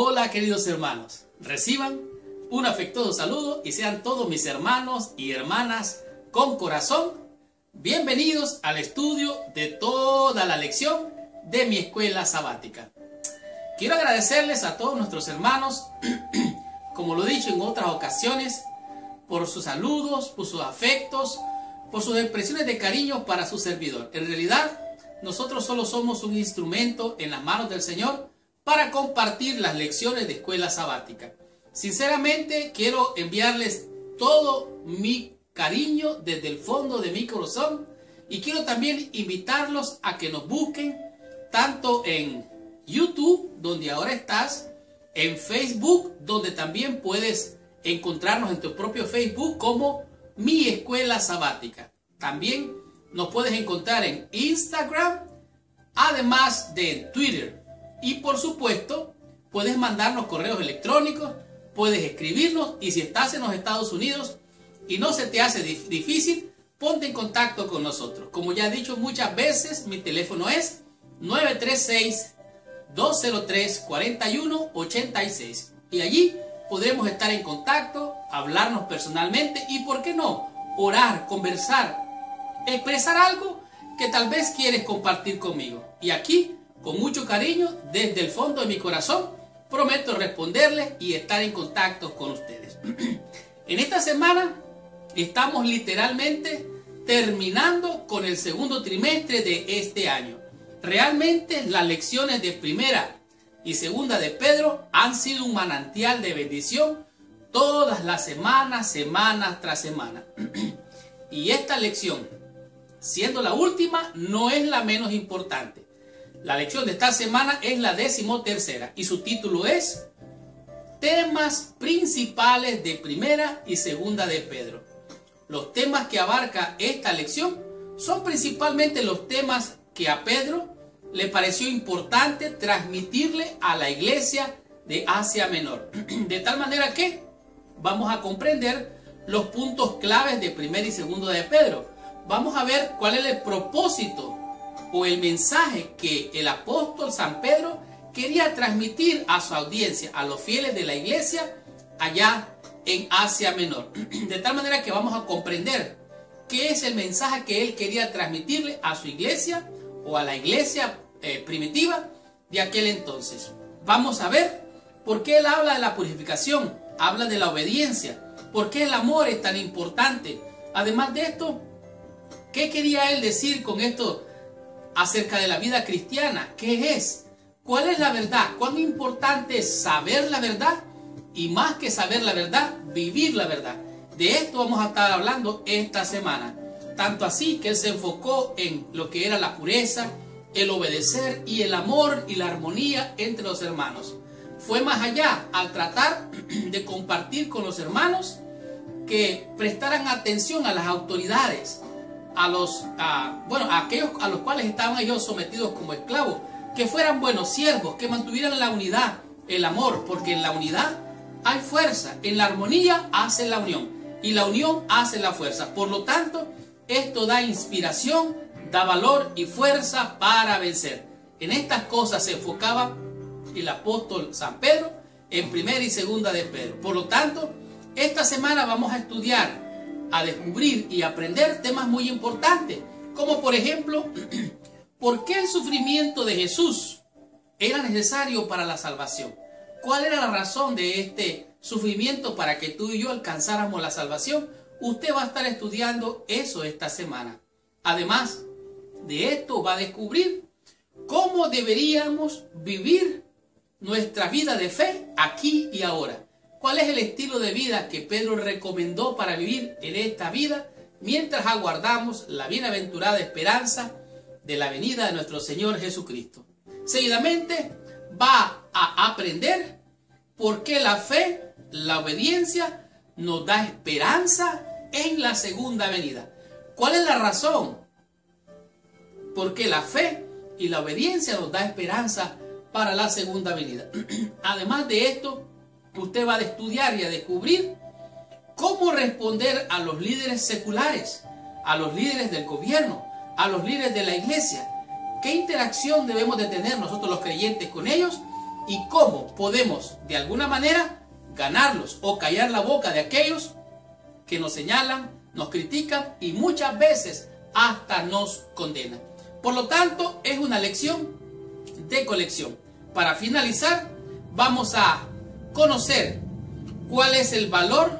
Hola queridos hermanos, reciban un afectuoso saludo y sean todos mis hermanos y hermanas con corazón bienvenidos al estudio de toda la lección de mi escuela sabática. Quiero agradecerles a todos nuestros hermanos, como lo he dicho en otras ocasiones, por sus saludos, por sus afectos, por sus expresiones de cariño para su servidor. En realidad, nosotros solo somos un instrumento en las manos del Señor para compartir las lecciones de escuela sabática. Sinceramente, quiero enviarles todo mi cariño desde el fondo de mi corazón y quiero también invitarlos a que nos busquen tanto en YouTube, donde ahora estás, en Facebook, donde también puedes encontrarnos en tu propio Facebook como Mi Escuela Sabática. También nos puedes encontrar en Instagram, además de Twitter. Y por supuesto, puedes mandarnos correos electrónicos, puedes escribirnos y si estás en los Estados Unidos y no se te hace difícil, ponte en contacto con nosotros. Como ya he dicho muchas veces, mi teléfono es 936-203-4186 y allí podremos estar en contacto, hablarnos personalmente y, ¿por qué no?, orar, conversar, expresar algo que tal vez quieres compartir conmigo. Y aquí, con mucho cariño, desde el fondo de mi corazón, prometo responderles y estar en contacto con ustedes. En esta semana estamos literalmente terminando con el segundo trimestre de este año. Realmente las lecciones de primera y segunda de Pedro han sido un manantial de bendición todas las semanas, semana tras semana. Y esta lección, siendo la última, no es la menos importante. La lección de esta semana es la 13ª y su título es Temas principales de primera y segunda de Pedro. Los temas que abarca esta lección son principalmente los temas que a Pedro le pareció importante transmitirle a la iglesia de Asia Menor. De tal manera que vamos a comprender los puntos claves de primera y segunda de Pedro. Vamos a ver cuál es el propósito o el mensaje que el apóstol San Pedro quería transmitir a su audiencia, a los fieles de la iglesia allá en Asia Menor. De tal manera que vamos a comprender qué es el mensaje que él quería transmitirle a su iglesia o a la iglesia primitiva de aquel entonces. Vamos a ver por qué él habla de la purificación, habla de la obediencia, por qué el amor es tan importante. Además de esto, ¿qué quería él decir con esto acerca de la vida cristiana? ¿Qué es? ¿Cuál es la verdad? ¿Cuán importante es saber la verdad? Y más que saber la verdad, vivir la verdad. De esto vamos a estar hablando esta semana. Tanto así que él se enfocó en lo que era la pureza, el obedecer y el amor y la armonía entre los hermanos. Fue más allá al tratar de compartir con los hermanos que prestaran atención a las autoridades, a aquellos a los cuales estaban ellos sometidos como esclavos, que fueran buenos siervos, que mantuvieran la unidad, el amor, porque en la unidad hay fuerza, en la armonía hace la unión y la unión hace la fuerza. Por lo tanto, esto da inspiración, da valor y fuerza para vencer. En estas cosas se enfocaba el apóstol San Pedro en primera y segunda de Pedro. Por lo tanto, esta semana vamos a estudiar, a descubrir y aprender temas muy importantes, como por ejemplo, ¿por qué el sufrimiento de Jesús era necesario para la salvación? ¿Cuál era la razón de este sufrimiento para que tú y yo alcanzáramos la salvación? Usted va a estar estudiando eso esta semana. Además de esto, va a descubrir cómo deberíamos vivir nuestra vida de fe aquí y ahora. ¿Cuál es el estilo de vida que Pedro recomendó para vivir en esta vida mientras aguardamos la bienaventurada esperanza de la venida de nuestro Señor Jesucristo? Seguidamente va a aprender por qué la fe, la obediencia nos da esperanza en la segunda venida. ¿Cuál es la razón? Porque la fe y la obediencia nos da esperanza para la segunda venida. Además de esto, usted va a estudiar y a descubrir cómo responder a los líderes seculares, a los líderes del gobierno, a los líderes de la iglesia. ¿Qué interacción debemos de tener nosotros los creyentes con ellos? y cómo podemos de alguna manera ganarlos o callar la boca de aquellos que nos señalan, nos critican y muchas veces hasta nos condenan. Por lo tanto, es una lección de colección. Para finalizar, vamos a conocer cuál es el valor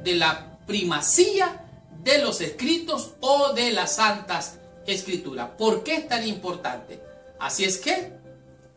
de la primacía de los escritos o de las santas escrituras. ¿Por qué es tan importante? Así es que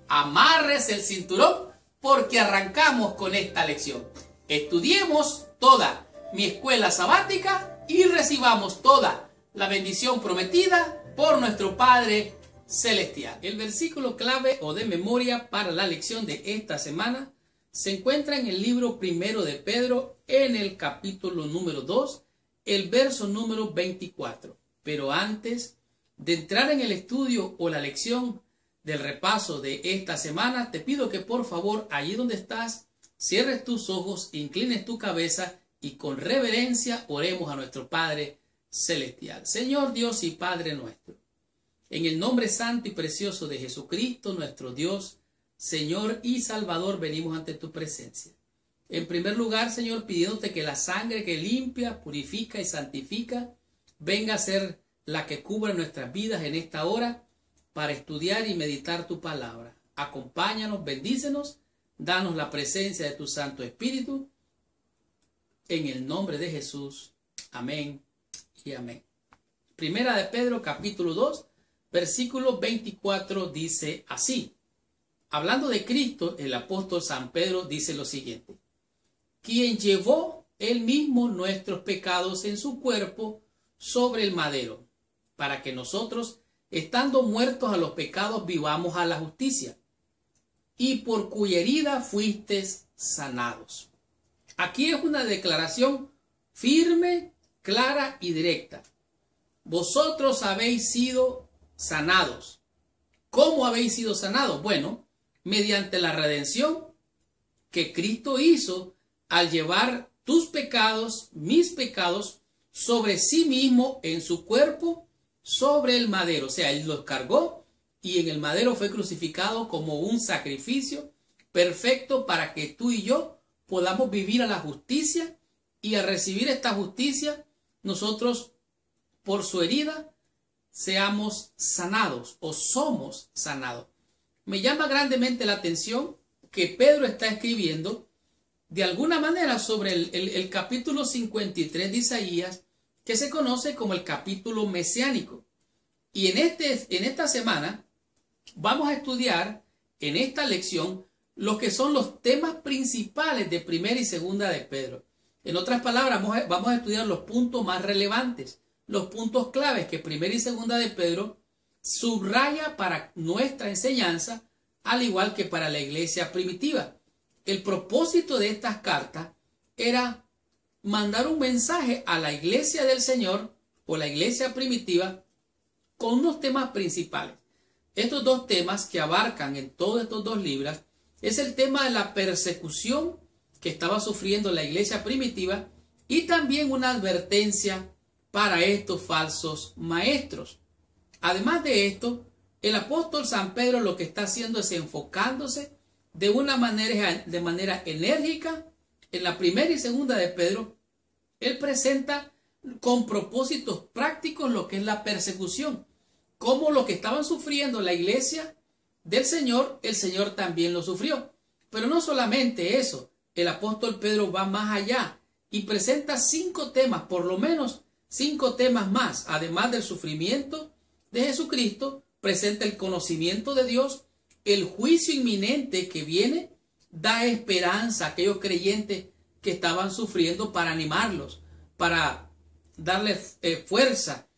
amarres el cinturón porque arrancamos con esta lección. Estudiemos toda mi escuela sabática y recibamos toda la bendición prometida por nuestro Padre Celestial. El versículo clave o de memoria para la lección de esta semana se encuentra en el libro primero de Pedro, en el capítulo número 2, el verso número 24. Pero antes de entrar en el estudio o la lección del repaso de esta semana, te pido que por favor, allí donde estás, cierres tus ojos, inclines tu cabeza y con reverencia oremos a nuestro Padre Celestial. Señor Dios y Padre nuestro, en el nombre santo y precioso de Jesucristo, nuestro Dios, Señor y Salvador, venimos ante tu presencia. En primer lugar, Señor, pidiéndote que la sangre que limpia, purifica y santifica venga a ser la que cubra nuestras vidas en esta hora para estudiar y meditar tu palabra. Acompáñanos, bendícenos, danos la presencia de tu Santo Espíritu. En el nombre de Jesús. Amén y amén. Primera de Pedro, capítulo 2, versículo 24 dice así. Hablando de Cristo, el apóstol San Pedro dice lo siguiente: quien llevó él mismo nuestros pecados en su cuerpo sobre el madero, para que nosotros, estando muertos a los pecados, vivamos a la justicia, y por cuya herida fuisteis sanados. Aquí es una declaración firme, clara y directa. Vosotros habéis sido sanados. ¿Cómo habéis sido sanados? Bueno, mediante la redención que Cristo hizo al llevar tus pecados, mis pecados, sobre sí mismo en su cuerpo, sobre el madero. O sea, Él los cargó y en el madero fue crucificado como un sacrificio perfecto para que tú y yo podamos vivir a la justicia, y al recibir esta justicia, nosotros por su herida seamos sanados o somos sanados. Me llama grandemente la atención que Pedro está escribiendo de alguna manera sobre el capítulo 53 de Isaías, que se conoce como el capítulo mesiánico. Y en esta semana vamos a estudiar en esta lección lo que son los temas principales de primera y segunda de Pedro. En otras palabras, vamos a estudiar los puntos más relevantes, los puntos claves que primera y segunda de Pedro subraya para nuestra enseñanza, al igual que para la iglesia primitiva. El propósito de estas cartas era mandar un mensaje a la iglesia del Señor o la iglesia primitiva con unos temas principales. Estos dos temas que abarcan en todos estos dos libros es el tema de la persecución que estaba sufriendo la iglesia primitiva y también una advertencia para estos falsos maestros. Además de esto, el apóstol San Pedro lo que está haciendo es enfocándose de manera enérgica en la primera y segunda de Pedro. Él presenta con propósitos prácticos lo que es la persecución, como lo que estaban sufriendo la iglesia del Señor, el Señor también lo sufrió. Pero no solamente eso, el apóstol Pedro va más allá y presenta 5 temas, por lo menos 5 temas más. Además del sufrimiento de Jesucristo, presenta el conocimiento de Dios, el juicio inminente que viene, da esperanza a aquellos creyentes que estaban sufriendo para animarlos, para darles fuerza,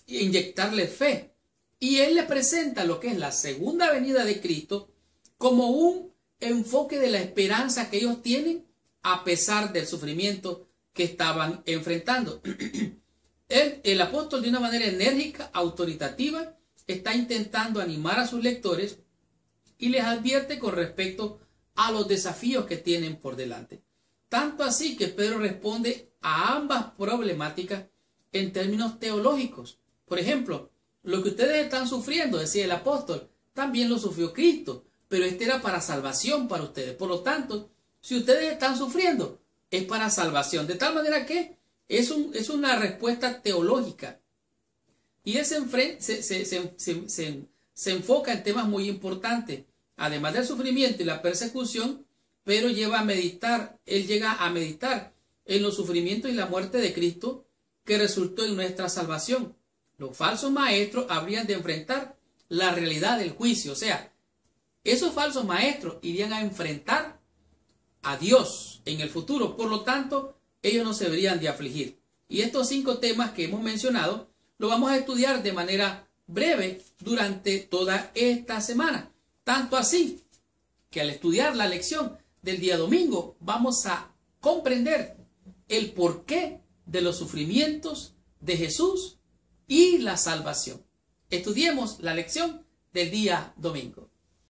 inyectarles fe. Y él le presenta lo que es la segunda venida de Cristo como un enfoque de la esperanza que ellos tienen a pesar del sufrimiento que estaban enfrentando. El apóstol, de una manera enérgica, autoritativa, está intentando animar a sus lectores y les advierte con respecto a los desafíos que tienen por delante. Tanto así que Pedro responde a ambas problemáticas en términos teológicos. Por ejemplo, lo que ustedes están sufriendo, decía el apóstol, también lo sufrió Cristo, pero este era para salvación para ustedes. Por lo tanto, si ustedes están sufriendo, es para salvación. De tal manera que es una respuesta teológica. Y él se enfoca en temas muy importantes, además del sufrimiento y la persecución, pero él llega a meditar en los sufrimientos y la muerte de Cristo que resultó en nuestra salvación. Los falsos maestros habrían de enfrentar la realidad del juicio, o sea, esos falsos maestros irían a enfrentar a Dios en el futuro, por lo tanto, ellos no se deberían de afligir. Y estos 5 temas que hemos mencionado, lo vamos a estudiar de manera breve durante toda esta semana. Tanto así que al estudiar la lección del día domingo, vamos a comprender el porqué de los sufrimientos de Jesús y la salvación. Estudiemos la lección del día domingo.